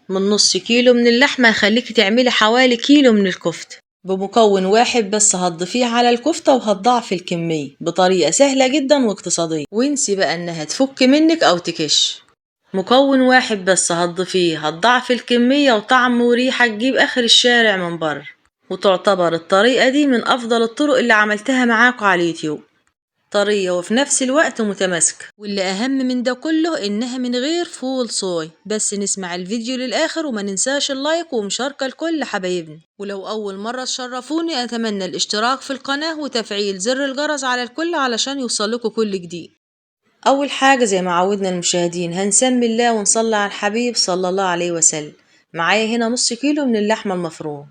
من نص كيلو من اللحمة هخليكي تعملي حوالي كيلو من الكفتة بمكون واحد بس، هتضيفيه على الكفتة وهتضاعفي الكمية بطريقة سهلة جدا واقتصادية، وانسي بقى انها تفك منك او تكش. مكون واحد بس هتضيفيه هتضاعفي الكمية وطعم وريحة تجيب اخر الشارع من بره، وتعتبر الطريقة دي من افضل الطرق اللي عملتها معاكم على اليوتيوب، طرية وفي نفس الوقت متماسكة، واللي أهم من ده كله إنها من غير فول صويا. بس نسمع الفيديو للآخر وما ننساش اللايك ومشاركة لكل حبايبنا، ولو أول مرة تشرفوني أتمنى الاشتراك في القناة وتفعيل زر الجرس على الكل علشان يوصلكوا كل جديد. أول حاجة زي ما عودنا المشاهدين هنسمي الله ونصلي على الحبيب صلى الله عليه وسلم. معايا هنا نص كيلو من اللحمة المفرومة،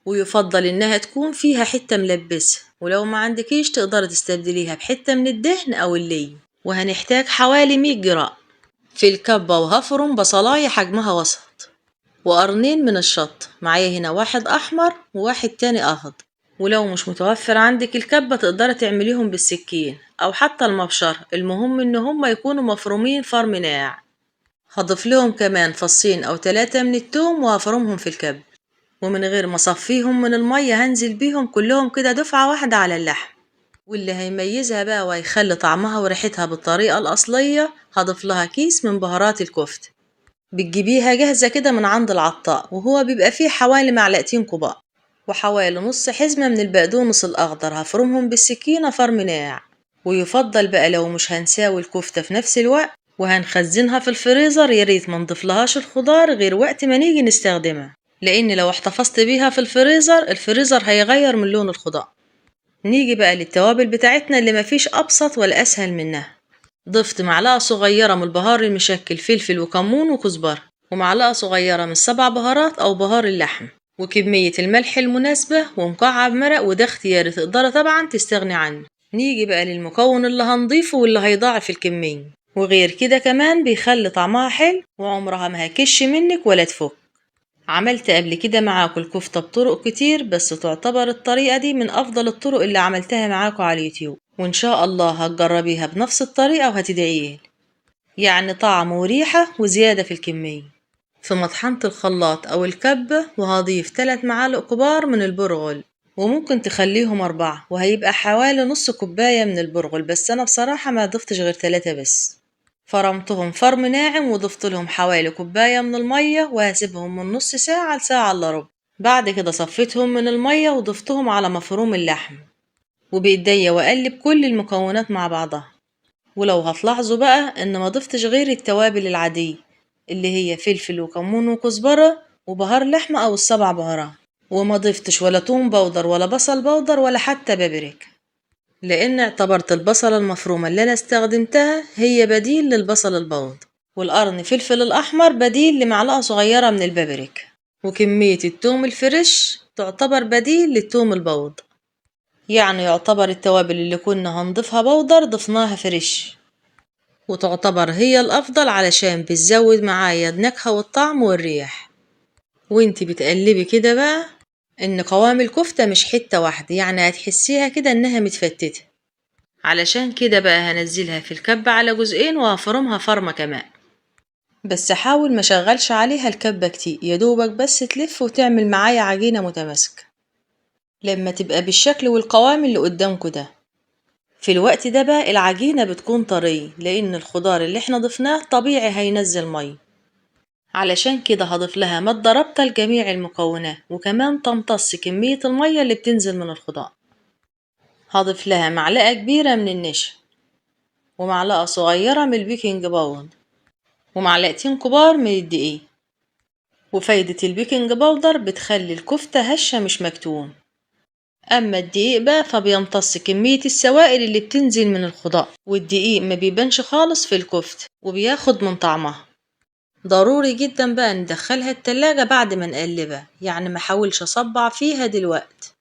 ويفضل انها تكون فيها حتة ملبسة، ولو ما عندكيش تقدر تستبدليها بحتة من الدهن او اللي. وهنحتاج حوالي 100 جرام في الكبة، وهفرم بصلاية حجمها وسط وقرنين من الشط. معايا هنا واحد احمر وواحد تاني اخضر، ولو مش متوفر عندك الكبة تقدر تعمليهم بالسكين او حتى المبشرة، المهم ان هم يكونوا مفرومين فرم ناعم. هضيف لهم كمان فصين او 3 من التوم وهفرمهم في الكبة، ومن غير ما اصفيهم من المية هنزل بيهم كلهم كده دفعة واحدة على اللحم. واللي هيميزها بقى وهيخلي طعمها وريحتها بالطريقة الأصلية هضيف لها كيس من بهارات الكفتة، بتجيبيها جاهزة كده من عند العطار، وهو بيبقى فيه حوالي معلقتين كبار، وحوالي نص حزمة من البقدونس الأخضر هفرمهم بالسكينة فرم ناعم. ويفضل بقى لو مش هنساوي الكفتة في نفس الوقت وهنخزنها في الفريزر، ياريت ما نضيفلهاش الخضار غير وقت ما نيجي نستخدمها، لان لو احتفظت بيها في الفريزر هيغير من لون الخضار. نيجي بقى للتوابل بتاعتنا اللي مفيش ابسط ولا اسهل منها. ضفت معلقة صغيرة من البهار المشكل، فلفل وكمون وكزبرة، ومعلقة صغيرة من 7 بهارات او بهار اللحم، وكمية الملح المناسبة، ومكعب مرق، وده اختياري تقدر طبعا تستغني عنه. نيجي بقى للمكون اللي هنضيفه واللي هيضاعف الكمية، وغير كده كمان بيخلي طعمها حلو وعمرها ما هكش منك ولا تفك. عملت قبل كده معاكم الكفتة بطرق كتير، بس تعتبر الطريقة دي من أفضل الطرق اللي عملتها معاكم على اليوتيوب، وإن شاء الله هتجربيها بنفس الطريقة وهتدعيلي، يعني طعم وريحة وزيادة في الكمية. في مطحنة الخلاط أو الكبة وهضيف 3 معالق كبار من البرغل، وممكن تخليهم 4، وهيبقى حوالي نص كوباية من البرغل، بس أنا بصراحة ما ضفتش غير 3 بس. فرمتهم فرم ناعم وضفت لهم حوالي كوباية من المية، وهسيبهم من نص ساعة لساعة الا ربع. بعد كده صفيتهم من المية وضفتهم على مفروم اللحم، وبإيديا وأقلب كل المكونات مع بعضها. ولو هتلاحظوا بقى ان ما ضفتش غير التوابل العادية اللي هي فلفل وكمون وكزبرة وبهار لحمة او ال7 بهارات، وما ضفتش ولا توم بودر ولا بصل بودر ولا حتى بابريكا، لان اعتبرت البصلة المفرومة اللي انا استخدمتها هي بديل للبصل البودر، والقرن فلفل الاحمر بديل لمعلقة صغيرة من البابريكا، وكمية التوم الفريش تعتبر بديل للتوم البودر. يعني يعتبر التوابل اللي كنا هنضيفها بودر ضفناها فريش، وتعتبر هي الافضل علشان بتزود معايا النكهة والطعم والريح. وانتي بتقلبي كده بقى ان قوام الكفتة مش حتة واحدة، يعني هتحسيها كده انها متفتتة. علشان كده بقى هنزلها في الكبة على جزئين وهفرمها فرمة كمان، بس حاول ما شغلش عليها الكبة كتير، يدوبك بس تلف وتعمل معايا عجينة متماسكة لما تبقى بالشكل والقوام اللي قدامكوا ده. في الوقت ده بقى العجينة بتكون طرية، لان الخضار اللي احنا ضفناه طبيعي هينزل مية، علشان كده هضيف لها مادة رابطة لجميع المكونات، وكمان تمتص كمية المية اللي بتنزل من الخضار. هضيف لها معلقة كبيرة من النشا، ومعلقة صغيرة من البيكنج باودر، ومعلقتين كبار من الدقيق. وفايدة البيكنج باودر بتخلي الكفتة هشة مش مكتوم، أما الدقيق بقى فبيمتص كمية السوائل اللي بتنزل من الخضار، والدقيق ما بيبانش خالص في الكفتة وبياخد من طعمها. ضروري جدا بقى ندخلها التلاجة بعد ما نقلبها، يعني ما حاولش اصبع فيها دلوقتي،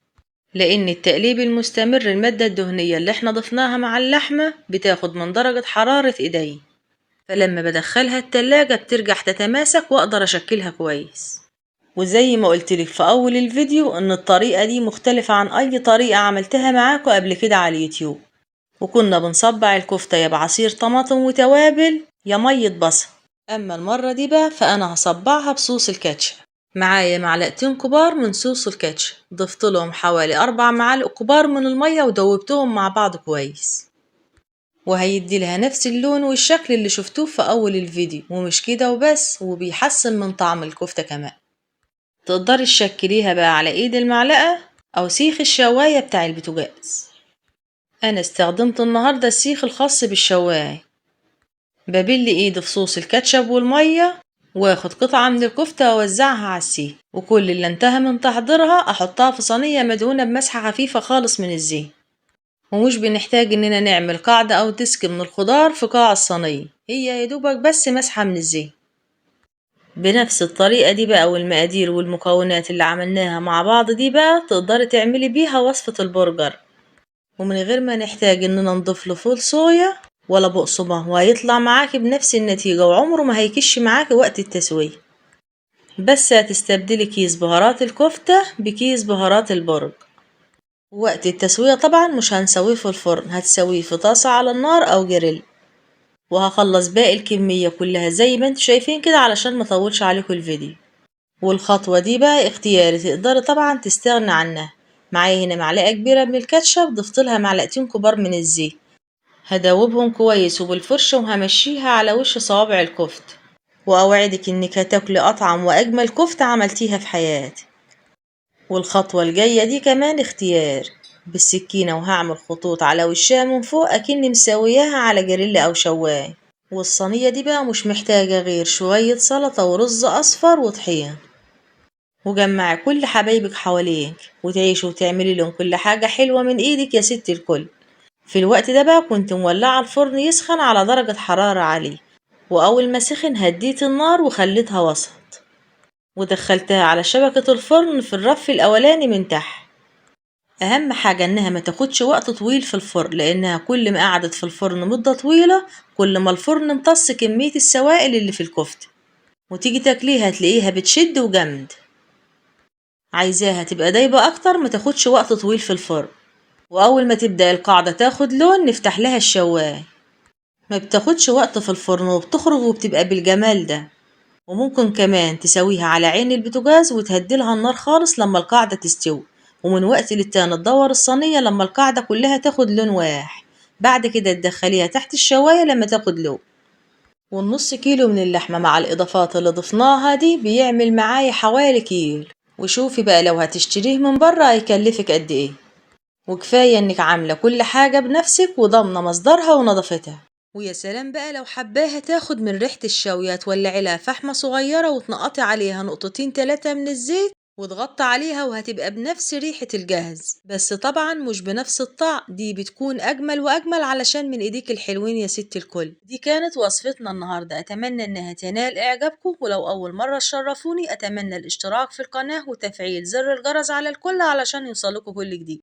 لان التقليب المستمر المادة الدهنية اللي احنا ضفناها مع اللحمة بتاخد من درجة حرارة ايدي، فلما بدخلها التلاجة بترجع تتماسك واقدر اشكلها كويس. وزي ما قلتلك في اول الفيديو ان الطريقة دي مختلفة عن اي طريقة عملتها معاكم قبل كده على اليوتيوب، وكنا بنصبع الكفتة يا بعصير طماطم وتوابل يا مية بصل، اما المرة دي بقى فانا هصبعها بصوص الكاتشب. معايا معلقتين كبار من صوص الكاتشب، ضفت لهم حوالي 4 معالق كبار من المية ودوبتهم مع بعض كويس، وهيدي لها نفس اللون والشكل اللي شفتوه في اول الفيديو. ومش كده وبس، وبيحسن من طعم الكفتة كمان. تقدري تشكليها بقى على ايد المعلقة او سيخ الشواية بتاع البوتاجاز. انا استخدمت النهاردة السيخ الخاص بالشواية. ببل ايدي في صوص الكاتشب والمية، واخد قطعة من الكفتة واوزعها على السيخ، وكل اللي انتهى من تحضيرها احطها في صينية مدهونة بمسحة خفيفة خالص من الزيت. ومش بنحتاج اننا نعمل قاعدة او ديسك من الخضار في قاع الصينية، هي يدوبك بس مسحة من الزيت. بنفس الطريقة دي بقى والمقادير والمكونات اللي عملناها مع بعض دي بقى تقدري تعملي بيها وصفة البرجر، ومن غير ما نحتاج اننا نضيف له فول صويا ولا بقسماط، وهيطلع معاكي بنفس النتيجة وعمره ما هيكش معاكي وقت التسوية. بس هتستبدلي كيس بهارات الكفتة بكيس بهارات البرج. وقت التسوية طبعا مش هنسويه في الفرن، هتسويه في طاسة على النار او جريل. وهخلص باقي الكمية كلها زي ما انتوا شايفين كده علشان ما اطولش عليكم الفيديو. والخطوة دي بقى اختياري، تقدري طبعا تستغنى عنها. معايا هنا معلقة كبيرة من الكاتشب، ضفتلها معلقتين كبار من الزيت، هدوبهم كويس وبالفرشة وهمشيها على وش صوابع الكفت. وأوعدك إنك هتاكلي أطعم وأجمل كفتة عملتيها في حياتك. والخطوة الجاية دي كمان اختيار، بالسكينة وهعمل خطوط على وشها من فوق أكني مسوياها على جريل أو شواية. والصينية دي بقى مش محتاجة غير شوية سلطة ورز أصفر وطحين. وجمعي كل حبايبك حواليك وتعيشوا وتعملي لهم كل حاجة حلوة من ايدك يا ست الكل. في الوقت ده بقى كنت مولعة الفرن يسخن على درجة حرارة عالية، وأول ما سخن هديت النار وخليتها وسط، ودخلتها على شبكة الفرن في الرف الأولاني من تحت. أهم حاجة إنها ما تاخدش وقت طويل في الفرن، لأنها كل ما قعدت في الفرن مدة طويلة كل ما الفرن امتص كمية السوائل اللي في الكفتة، وتيجي تاكليها تلاقيها بتشد وجمد. عايزاها تبقى دايبة أكتر ما تاخدش وقت طويل في الفرن. وأول ما تبدأ القاعدة تاخد لون نفتح لها الشواية، ما بتاخدش وقت في الفرن وبتخرج وبتبقى بالجمال ده. وممكن كمان تسويها على عين البوتاجاز وتهدلها النار خالص لما القاعدة تستوي، ومن وقت للتاني تدور الصينية لما القاعدة كلها تاخد لون واحد. بعد كده تدخليها تحت الشواية لما تاخد لون. والنص كيلو من اللحمة مع الإضافات اللي ضفناها دي بيعمل معايا حوالي كيلو. وشوفي بقى لو هتشتريه من بره هيكلفك قد ايه، وكفاية انك عاملة كل حاجة بنفسك وضامنة مصدرها ونظافتها. ويا سلام بقى لو حباها تاخد من ريحة الشوية، تولعي لها فحمة صغيرة وتنقطي عليها نقطتين 3 من الزيت وتغطي عليها وهتبقى بنفس ريحة الجاهز، بس طبعا مش بنفس الطعم، دي بتكون أجمل وأجمل علشان من إيديك الحلوين يا ست الكل. دي كانت وصفتنا النهاردة، أتمنى إنها تنال إعجابكم، ولو أول مرة تشرفوني أتمنى الاشتراك في القناة وتفعيل زر الجرس على الكل علشان يوصلكوا كل جديد.